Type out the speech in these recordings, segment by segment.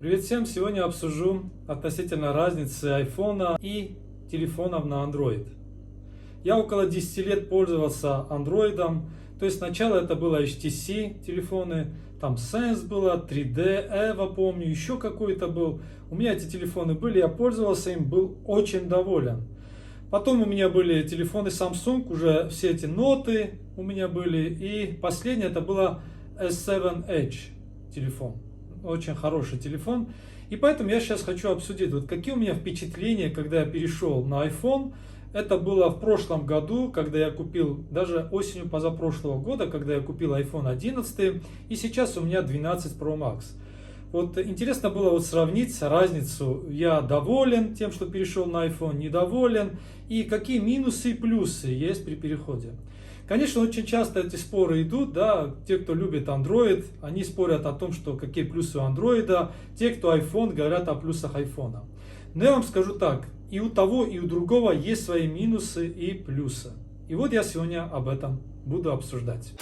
Привет всем! Сегодня обсужу относительно разницы айфона и телефонов на Android. Я около 10 лет пользовался андроидом, то есть сначала это было HTC телефоны, там Sense было, 3D, EVO помню, еще какой-то был. У меня эти телефоны были, я пользовался им, был очень доволен. Потом у меня были телефоны Samsung, уже все эти ноты у меня были. И последнее это было S7 Edge телефон. Очень хороший телефон. И поэтому я сейчас хочу обсудить, вот какие у меня впечатления, когда я перешел на iPhone. Это было в прошлом году, когда я купил, даже осенью позапрошлого года, когда я купил iPhone 11. И сейчас у меня 12 Pro Max. Вот интересно было вот сравнить разницу. Я доволен тем, что перешел на iPhone, недоволен. И какие минусы и плюсы есть при переходе. Конечно, очень часто эти споры идут, да, те, кто любит Android, они спорят о том, что какие плюсы у Android, те, кто iPhone, говорят о плюсах iPhone. Но я вам скажу так, и у того, и у другого есть свои минусы и плюсы. И вот я сегодня об этом буду обсуждать.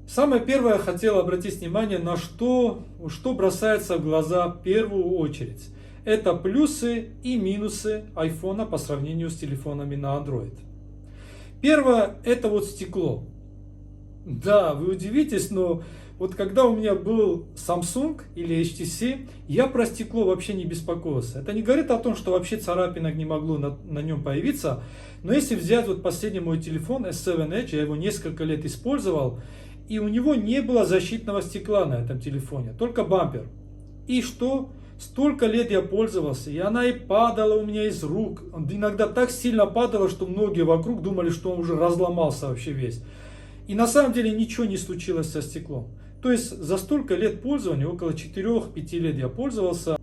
Самое первое, я хотел обратить внимание на что бросается в глаза в первую очередь. Это плюсы и минусы iPhone по сравнению с телефонами на Android. Первое, это вот стекло. Да, вы удивитесь, но вот когда у меня был Samsung или HTC, я про стекло вообще не беспокоился. Это не говорит о том, что вообще царапинок не могло на нем появиться. Но если взять вот последний мой телефон S7 Edge, я его несколько лет использовал, и у него не было защитного стекла на этом телефоне, только бампер. И что? Столько лет я пользовался, и она и падала у меня из рук. Иногда так сильно падала, что многие вокруг думали, что он уже разломался вообще весь. И на самом деле ничего не случилось со стеклом. То есть за столько лет пользования, около 4-5 лет я пользовался,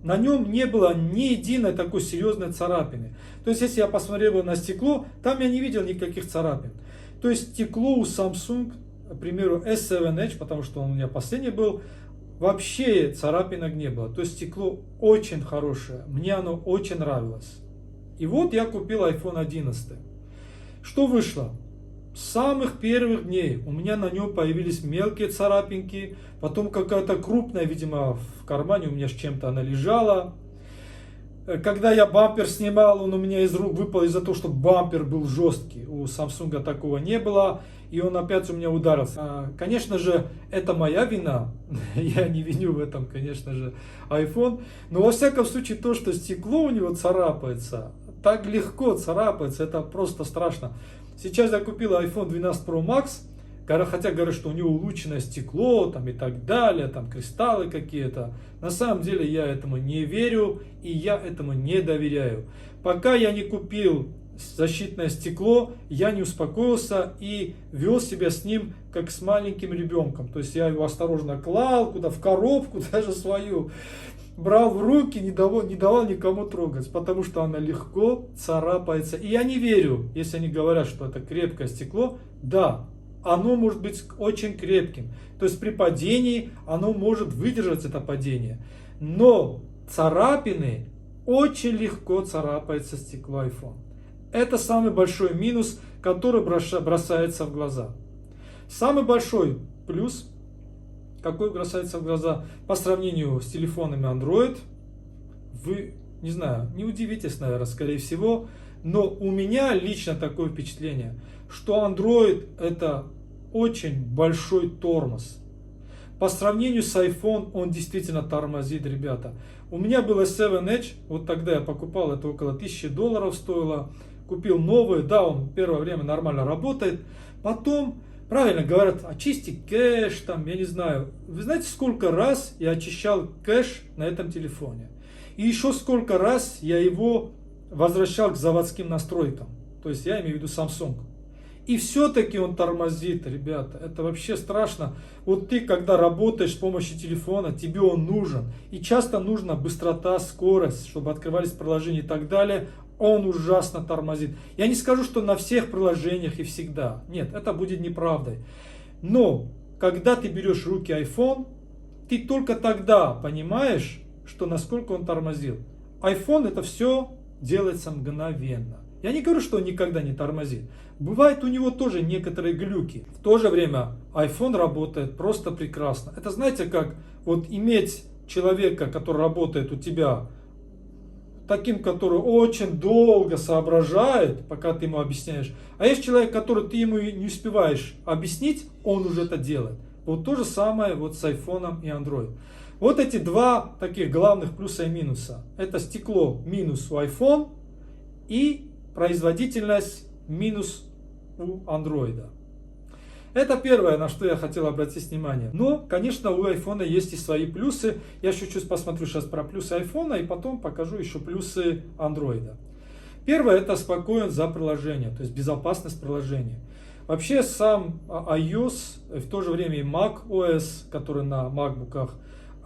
на нем не было ни единой такой серьезной царапины. То есть если я посмотрел на стекло, там я не видел никаких царапин. То есть стекло у Samsung, к примеру, S7 Edge, потому что он у меня последний был, вообще царапинок не было. То есть стекло очень хорошее. Мне оно очень нравилось. И вот я купил iPhone 11. Что вышло? С самых первых дней у меня на нем появились мелкие царапинки. Потом какая-то крупная, видимо, в кармане у меня с чем-то она лежала. Когда я бампер снимал, он у меня из рук выпал из-за того, что бампер был жесткий. У Samsung такого не было. И он опять у меня ударился. Конечно же, это моя вина. Я не виню в этом, конечно же, iPhone. Но во всяком случае, то, что стекло у него царапается, так легко царапается, это просто страшно. Сейчас я купил iPhone 12 Pro Max. Хотя говорят, что у него улучшенное стекло там, и так далее, там кристаллы какие-то. На самом деле я этому не верю и я этому не доверяю. Пока я не купил защитное стекло, я не успокоился и вел себя с ним как с маленьким ребенком. То есть я его осторожно клал куда в коробку, даже свою, брал в руки, не давал никому трогать, потому что она легко царапается. И я не верю, если они говорят, что это крепкое стекло. Да, оно может быть очень крепким. То есть при падении оно может выдержать это падение. Но царапины, очень легко царапается стекло iPhone. Это самый большой минус, который бросается в глаза. Самый большой плюс, какой бросается в глаза по сравнению с телефонами Android, вы, не знаю, не удивитесь, наверное, скорее всего, но у меня лично такое впечатление, что Android это очень большой тормоз. По сравнению с iPhone он действительно тормозит, ребята. У меня было 7 Edge, вот тогда я покупал, это около $1000 стоило. Купил новый, да, он первое время нормально работает. Потом, правильно говорят, очисти кэш, там, я не знаю. Вы знаете, сколько раз я очищал кэш на этом телефоне? И еще сколько раз я его возвращал к заводским настройкам. То есть я имею в виду Samsung. И все-таки он тормозит, ребята. Это вообще страшно. Вот ты, когда работаешь с помощью телефона, тебе он нужен. И часто нужна быстрота, скорость, чтобы открывались приложения и так далее. Он ужасно тормозит. Я не скажу, что на всех приложениях и всегда. Нет, это будет неправдой. Но, когда ты берешь в руки iPhone, ты только тогда понимаешь, что насколько он тормозил. iPhone это все делается мгновенно. Я не говорю, что он никогда не тормозит. Бывает у него тоже некоторые глюки. В то же время iPhone работает просто прекрасно. Это знаете, как вот иметь человека, который работает у тебя, таким, который очень долго соображает, пока ты ему объясняешь. А есть человек, который ты ему не успеваешь объяснить, он уже это делает. Вот то же самое вот с iPhone и Android. Вот эти два таких главных плюса и минуса. Это стекло минус у iPhone и производительность минус у Android. Это первое, на что я хотел обратить внимание. Но, конечно, у iPhone есть и свои плюсы. Я чуть-чуть посмотрю сейчас про плюсы iPhone и потом покажу еще плюсы Android. Первое, это спокоен за приложение, то есть безопасность приложения. Вообще сам iOS, в то же время и macOS, который на MacBook'ах,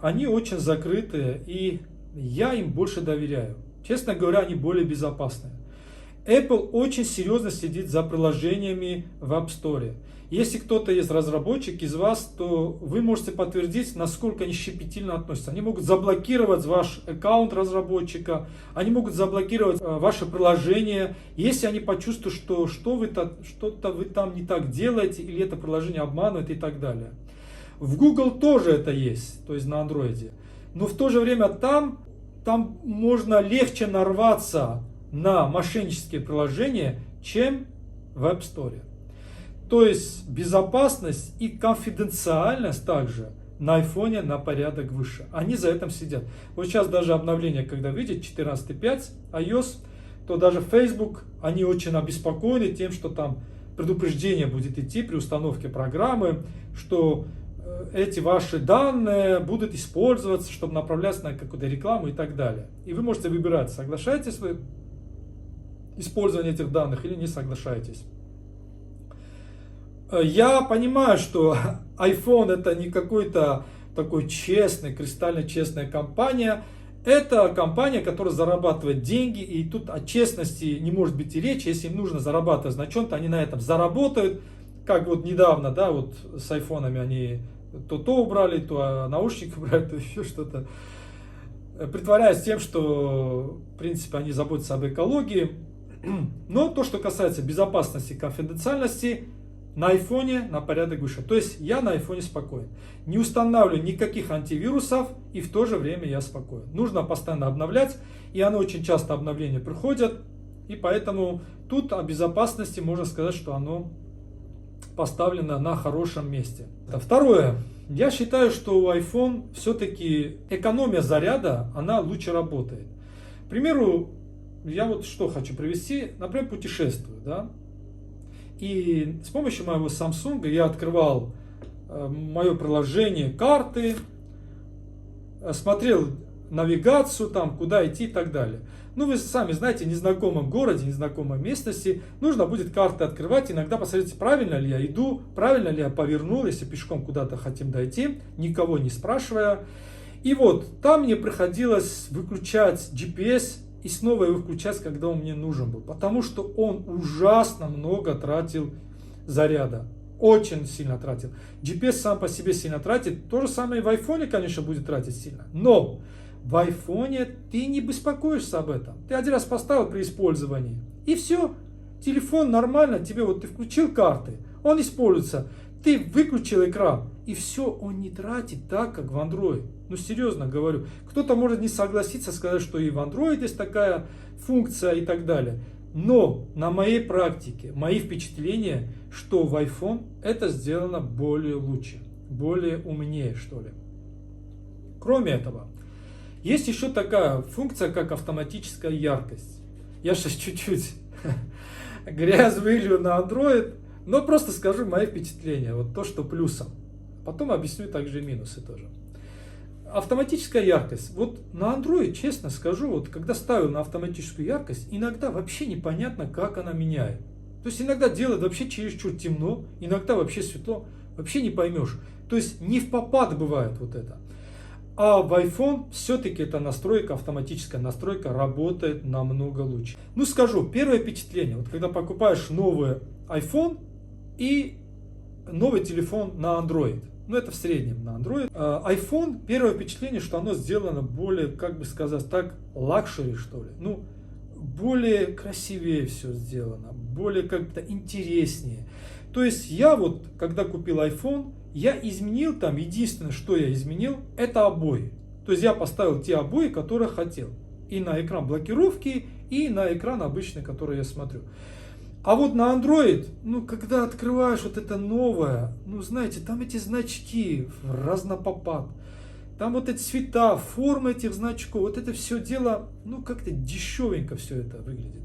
они очень закрытые, и я им больше доверяю. Честно говоря, они более безопасные. Apple очень серьезно следит за приложениями в App Store. Если кто-то есть разработчик из вас, то вы можете подтвердить, насколько они щепетильно относятся. Они могут заблокировать ваш аккаунт разработчика, они могут заблокировать ваше приложение, если они почувствуют, что что-то вы там не так делаете, или это приложение обманывает и так далее. В Google тоже это есть, то есть на Android. Но в то же время там можно легче нарваться на мошеннические приложения, чем в App Store. То есть безопасность и конфиденциальность также на iPhone на порядок выше. Они за этим сидят. Вот сейчас даже обновление, когда выйдет 14.5 iOS, то даже Facebook, они очень обеспокоены тем, что там предупреждение будет идти при установке программы, что эти ваши данные будут использоваться, чтобы направляться на какую-то рекламу и так далее. И вы можете выбирать, соглашаетесь вы использование этих данных или не соглашаетесь. Я понимаю, что iPhone это не какой-то такой честный, кристально честная компания. Это компания, которая зарабатывает деньги, и тут о честности не может быть и речи. Если им нужно зарабатывать на чем-то, они на этом заработают. Как вот недавно, да, вот с айфонами они то убрали, то наушники убрали, то еще что-то. Притворяясь тем, что в принципе они заботятся об экологии. Но то, что касается безопасности и конфиденциальности, на iPhone на порядок выше. То есть я на iPhone спокоен. Не устанавливаю никаких антивирусов, и в то же время я спокоен. Нужно постоянно обновлять, и оно очень часто обновления приходят. И поэтому тут о безопасности можно сказать, что оно поставлено на хорошем месте. Второе. Я считаю, что у iPhone все-таки экономия заряда, она лучше работает. К примеру, я вот что хочу привести. Например, путешествую, да? И с помощью моего Samsung я открывал мое приложение карты, смотрел навигацию, там, куда идти и так далее. Ну, вы сами знаете, в незнакомом городе, незнакомой местности нужно будет карты открывать. Иногда посмотрите, правильно ли я иду, правильно ли я повернул, если пешком куда-то хотим дойти, никого не спрашивая. И вот там мне приходилось выключать GPS и снова его включать, когда он мне нужен был. Потому что он ужасно много тратил заряда. Очень сильно тратил. GPS сам по себе сильно тратит. То же самое и в iPhone, конечно, будет тратить сильно. Но в iPhone ты не беспокоишься об этом. Ты один раз поставил при использовании. И все. Телефон нормально. Тебе вот ты включил карты. Он используется. Ты выключил экран. И все, он не тратит так, как в Android. Ну, серьезно говорю. Кто-то может не согласиться, сказать, что и в Android есть такая функция и так далее. Но на моей практике, мои впечатления, что в iPhone это сделано более лучше. Более умнее, что ли. Кроме этого, есть еще такая функция, как автоматическая яркость. Я сейчас чуть-чуть грязь вылью на Android, но просто скажу мои впечатления. Вот то, что плюсом. Потом объясню также и минусы тоже. Автоматическая яркость. Вот на Android, честно скажу, вот когда ставил на автоматическую яркость, иногда вообще непонятно, как она меняет. То есть иногда делает вообще чересчур темно, иногда вообще светло, вообще не поймешь. То есть не впопад бывает вот это. А в iPhone все-таки эта настройка, автоматическая настройка, работает намного лучше. Ну скажу, первое впечатление, вот когда покупаешь новый iPhone и новый телефон на Android. Ну, это в среднем на Android. iPhone, первое впечатление, что оно сделано более, как бы сказать так, лакшери, что ли. Ну, более красивее все сделано, более как-то интереснее. То есть я вот, когда купил iPhone, я изменил там, единственное, что я изменил, это обои. То есть я поставил те обои, которые хотел. И на экран блокировки, и на экран обычный, который я смотрю. А вот на Android, ну, когда открываешь вот это новое, ну, знаете, там эти значки разнопопад. Там вот эти цвета, формы этих значков, вот это все дело, ну, как-то дешевенько все это выглядит.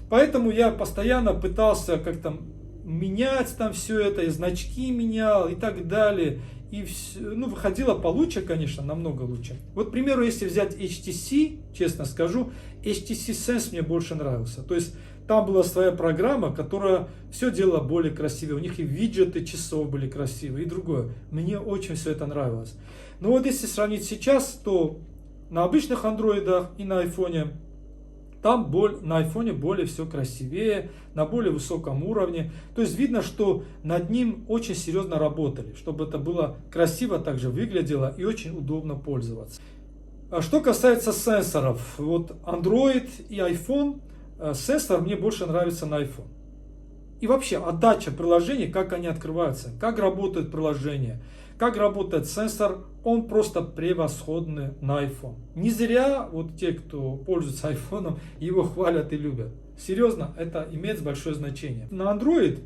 Поэтому я постоянно пытался как-то менять там все это, и значки менял, и так далее. И все, ну, выходило получше, конечно, намного лучше. Вот, к примеру, если взять HTC, честно скажу, HTC Sense мне больше нравился. То есть там была своя программа, которая все делала более красивее. У них и виджеты часов были красивые, и другое. Мне очень все это нравилось. Но вот если сравнить сейчас, то на обычных андроидах и на айфоне, там на айфоне более все красивее, на более высоком уровне. То есть видно, что над ним очень серьезно работали, чтобы это было красиво также выглядело и очень удобно пользоваться. А что касается сенсоров, вот Android и iPhone, сенсор мне больше нравится на iPhone. И вообще отдача приложений, как они открываются, как работает приложение, как работает сенсор, он просто превосходный на iPhone. Не зря вот те, кто пользуется iPhone, его хвалят и любят. Серьезно, это имеет большое значение. На Android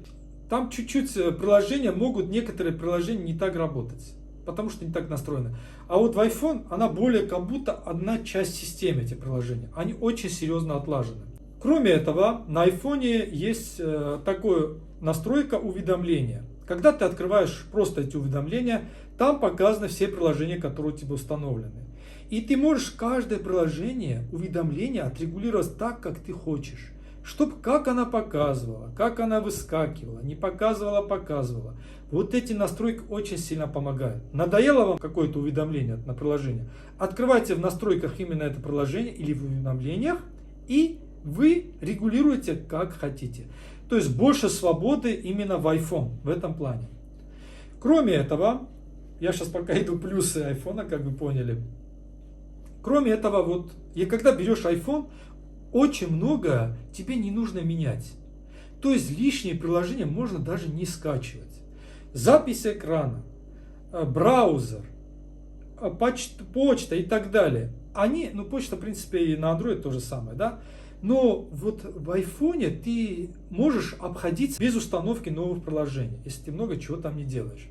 там чуть-чуть некоторые приложения не так работать, потому что не так настроены. А вот в iPhone она более как будто одна часть системы, эти приложения. Они очень серьезно отлажены. Кроме этого, на iPhone есть такая настройка уведомления. Когда ты открываешь просто эти уведомления, там показаны все приложения, которые у тебя установлены. И ты можешь каждое приложение, уведомление отрегулировать так, как ты хочешь. Чтобы как она показывала, как она выскакивала, не показывала, показывала. Вот эти настройки очень сильно помогают. Надоело вам какое-то уведомление на приложение? Открывайте в настройках именно это приложение или в уведомлениях, и вы регулируете как хотите. То есть больше свободы именно в iPhone в этом плане. Кроме этого, я сейчас пока иду плюсы iPhone, как вы поняли. Кроме этого, вот, и когда берешь iPhone, очень много тебе не нужно менять. То есть лишние приложения можно даже не скачивать. Запись экрана, браузер, почта и так далее. Почта, в принципе, и на Android то же самое, да? Но вот в iPhone ты можешь обходиться без установки новых приложений, если ты много чего там не делаешь.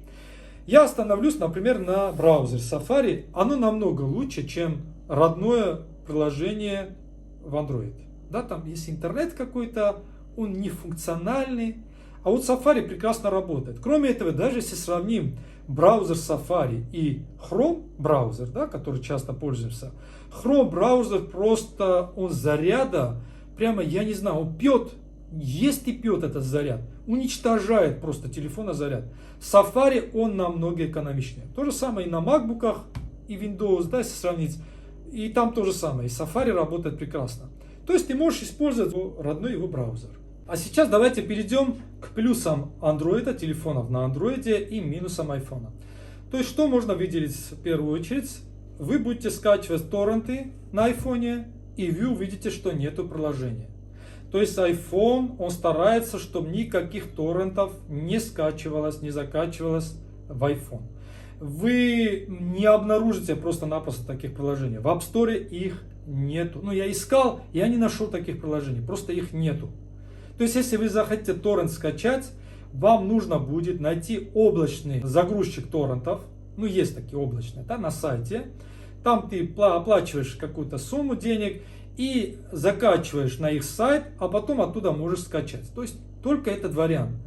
Я остановлюсь, например, на браузере Safari. Оно намного лучше, чем родное приложение в Android. Да, там есть интернет какой-то, он не функциональный. А вот Safari прекрасно работает. Кроме этого, даже если сравним браузер Safari и Chrome браузер, да, который часто пользуемся, Chrome браузер просто, он заряда, прямо, я не знаю, он пьет, ест и пьет этот заряд, уничтожает просто телефона заряд. Safari, он намного экономичнее. То же самое и на MacBook'ах, и Windows, да, если сравнить, и там то же самое, и Safari работает прекрасно. То есть ты можешь использовать родной его браузер. А сейчас давайте перейдем к плюсам Android, телефонов на Android и минусам iPhone. То есть что можно выделить в первую очередь? Вы будете скачивать торренты на iPhone, и вы увидите, что нету приложения. То есть iPhone, он старается, чтобы никаких торрентов не скачивалось, не закачивалось в iPhone. Вы не обнаружите просто-напросто таких приложений. В App Store их нету. Ну, я искал, я не нашел таких приложений, просто их нету. То есть, если вы захотите торрент скачать, вам нужно будет найти облачный загрузчик торрентов. Ну, есть такие облачные, да, на сайте. Там ты оплачиваешь какую-то сумму денег и закачиваешь на их сайт, а потом оттуда можешь скачать. То есть, только этот вариант.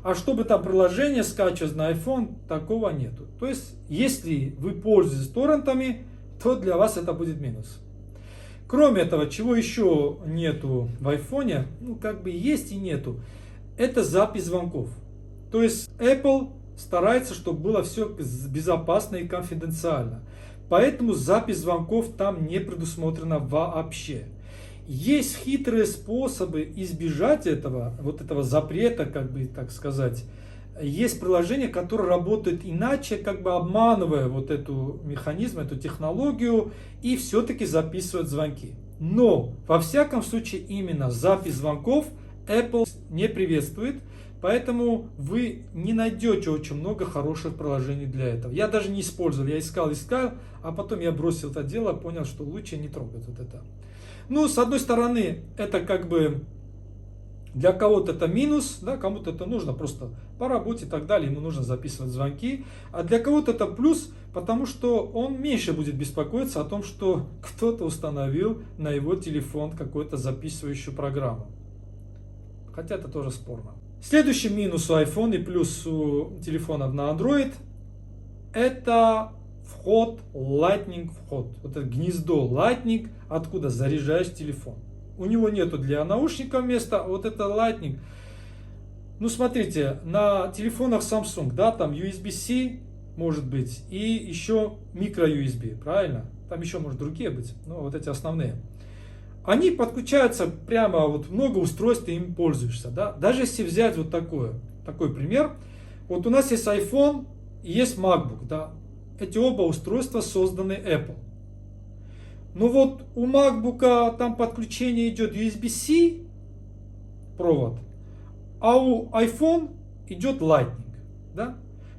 А чтобы там приложение скачивать на iPhone, такого нету. То есть, если вы пользуетесь торрентами, то для вас это будет минус. Кроме этого, чего еще нету в iPhone, ну как бы есть и нету, это запись звонков. То есть Apple старается, чтобы было все безопасно и конфиденциально. Поэтому запись звонков там не предусмотрена вообще. Есть хитрые способы избежать этого, вот этого запрета, как бы так сказать, есть приложения, которые работают иначе, как бы обманывая вот эту механизм, эту технологию, и все-таки записывают звонки. Но, во всяком случае, именно запись звонков Apple не приветствует, поэтому вы не найдете очень много хороших приложений для этого. Я даже не использовал, я искал, а потом я бросил это дело, понял, что лучше не трогать вот это. Ну, с одной стороны, это как бы для кого-то это минус, да, кому-то это нужно просто по работе и так далее, ему нужно записывать звонки. А для кого-то это плюс, потому что он меньше будет беспокоиться о том, что кто-то установил на его телефон какую-то записывающую программу. Хотя это тоже спорно. Следующий минус у iPhone и плюс у телефонов на Android — это вход, Lightning вход. Вот это гнездо Lightning, откуда заряжаешь телефон. У него нету для наушников места, а вот это Lightning. Ну, смотрите, на телефонах Samsung, да, там USB-C может быть и еще micro-USB, правильно? Там еще может другие быть, но вот эти основные. Они подключаются прямо, вот много устройств, ты им пользуешься, да. Даже если взять вот такой пример. Вот у нас есть iPhone и есть MacBook, да. Эти оба устройства созданы Apple. Но вот у MacBook там подключение идет USB-C провод, а у iPhone идет Lightning, да?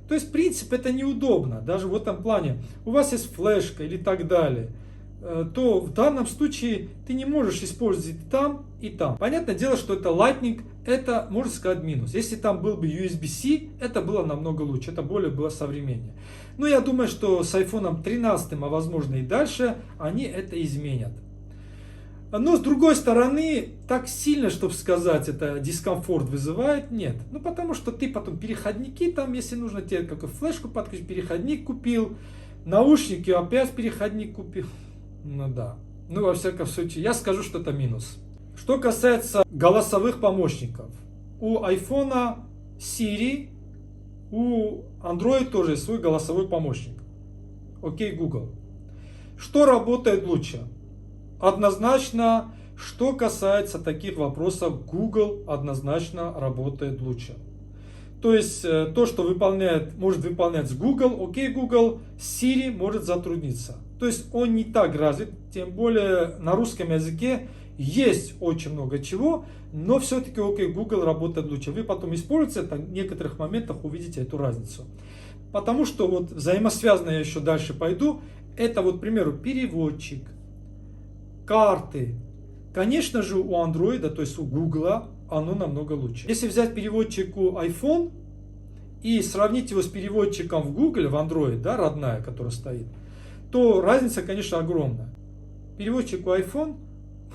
То есть, в принципе, это неудобно, даже в этом плане. У вас есть флешка или так далее, то в данном случае ты не можешь использовать и там, и там. Понятное дело, что это Lightning, это, можно сказать, минус. Если там был бы USB-C, это было намного лучше, это более было современнее. Но я думаю, что с iPhone 13, а возможно и дальше, они это изменят. Но с другой стороны, так сильно, чтобы сказать, это дискомфорт вызывает, нет. Ну потому что ты потом переходники, там, если нужно тебе какую флешку подключить, переходник купил, наушники, опять переходник купил. Ну да. Ну во всяком случае, я скажу, что это минус. Что касается голосовых помощников. У iPhone Siri, у Android тоже есть свой голосовой помощник. Окей, Google. Что работает лучше? Однозначно, что касается таких вопросов, Google однозначно работает лучше. То есть, то, что может выполнять с Google, окей, Google, Siri может затрудниться. То есть, он не так развит, тем более на русском языке есть очень много чего, но все-таки окей, Google работает лучше. Вы потом используете это, в некоторых моментах увидите эту разницу. Потому что вот взаимосвязанно я еще дальше пойду, это вот, к примеру, переводчик, карты. Конечно же, у Android, то есть у Google, оно намного лучше. Если взять переводчик у iPhone и сравнить его с переводчиком в Google, в Android, да, родная, которая стоит, то разница, конечно, огромная. Переводчик у iPhone,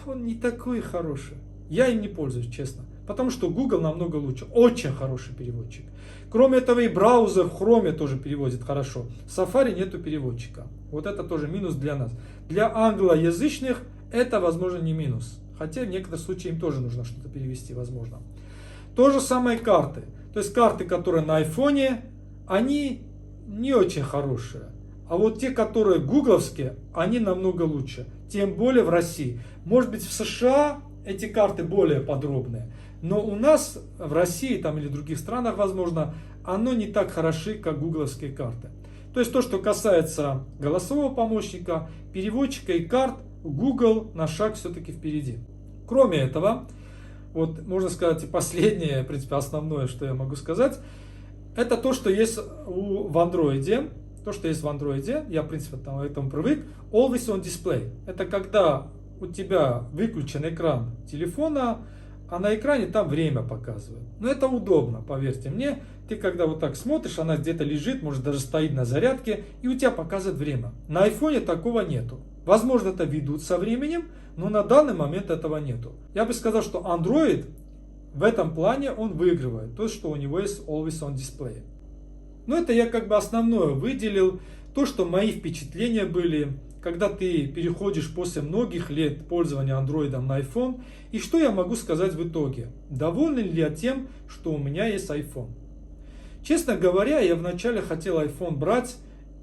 он не такой хороший. Я им не пользуюсь, честно. Потому что Google намного лучше. Очень хороший переводчик. Кроме этого, и браузер в Chrome тоже переводит хорошо. В Safari нету переводчика. Вот это тоже минус для нас. Для англоязычных это, возможно, не минус. Хотя в некоторых случаях им тоже нужно что-то перевести, возможно. То же самое карты. То есть карты, которые на айфоне, они не очень хорошие. А вот те, которые гугловские, они намного лучше. Тем более в России. Может быть, в США эти карты более подробные. Но у нас в России там, или в других странах, возможно, оно не так хороши, как гугловские карты. То есть то, что касается голосового помощника, переводчика и карт, Google на шаг все-таки впереди. Кроме этого, вот можно сказать, и последнее, в принципе, основное, что я могу сказать, это то, что есть в Android. То, что есть в Android, я, в принципе, к этому привык. Always on display. Это когда у тебя выключен экран телефона, а на экране там время показывает. Но это удобно, поверьте мне. Ты когда вот так смотришь, она где-то лежит, может даже стоит на зарядке, и у тебя показывает время. На айфоне такого нету. Возможно, это ведут со временем, но на данный момент этого нету. Я бы сказал, что Android в этом плане он выигрывает. То, что у него есть Always on Display. Но это я как бы основное выделил. То, что мои впечатления были, когда ты переходишь после многих лет пользования Android на iPhone. И что я могу сказать в итоге? Доволен ли я тем, что у меня есть iPhone? Честно говоря, я вначале хотел iPhone брать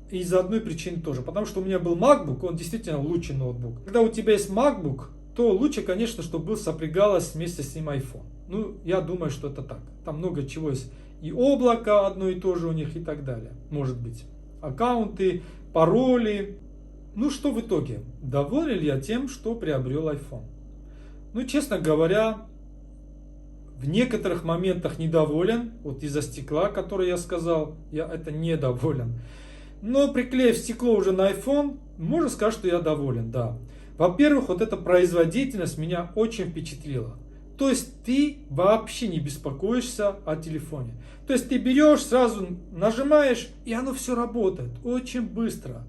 из-за одной причины тоже. Потому что у меня был MacBook, он действительно лучший ноутбук. Когда у тебя есть MacBook, то лучше, конечно, чтобы сопрягалось вместе с ним iPhone. Ну, я думаю, что это так. Там много чего есть и облако одно и то же у них и так далее. Может быть. Аккаунты, пароли. Ну что в итоге? Доволен ли я тем, что приобрел iPhone? Ну, честно говоря, в некоторых моментах недоволен. Вот из-за стекла, которое я сказал, я это недоволен. Но приклеив стекло уже на iPhone, можно сказать, что я доволен, да. Во-первых, вот эта производительность меня очень впечатлила. То есть ты вообще не беспокоишься о телефоне. То есть ты берешь, сразу нажимаешь, и оно все работает очень быстро.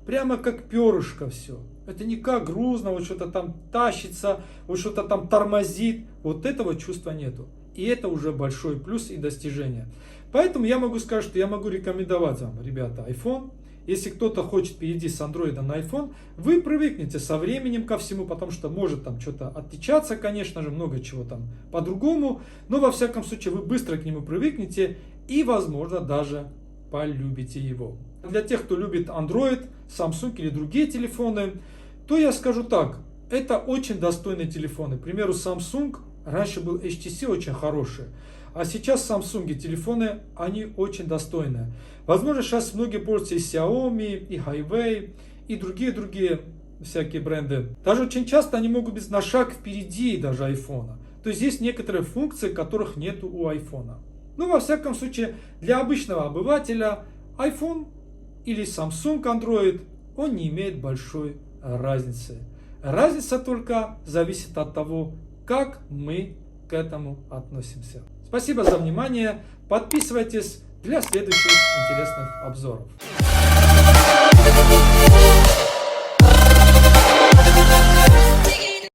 Прямо как перышко все. Это не как грузно, вот что-то там тащится, вот что-то там тормозит. Вот этого чувства нету. И это уже большой плюс и достижение. Поэтому я могу сказать, что я могу рекомендовать вам, ребята, iPhone. Если кто-то хочет перейти с Android на iPhone, вы привыкнете со временем ко всему, потому что может там что-то отличаться, конечно же, много чего там по-другому. Но во всяком случае вы быстро к нему привыкнете и, возможно, даже полюбите его. Для тех, кто любит Android, Samsung или другие телефоны, то я скажу так, это очень достойные телефоны. К примеру, Samsung, раньше был HTC очень хороший, а сейчас Samsung телефоны, они очень достойные. Возможно, сейчас многие пользуются и Xiaomi, и Huawei, и другие всякие бренды. Даже очень часто они могут быть на шаг впереди даже iPhone. То есть есть некоторые функции, которых нет у iPhone. Но во всяком случае, для обычного обывателя iPhone или Samsung Android, он не имеет большой разницы. Разница только зависит от того, как мы к этому относимся. Спасибо за внимание. Подписывайтесь для следующих интересных обзоров.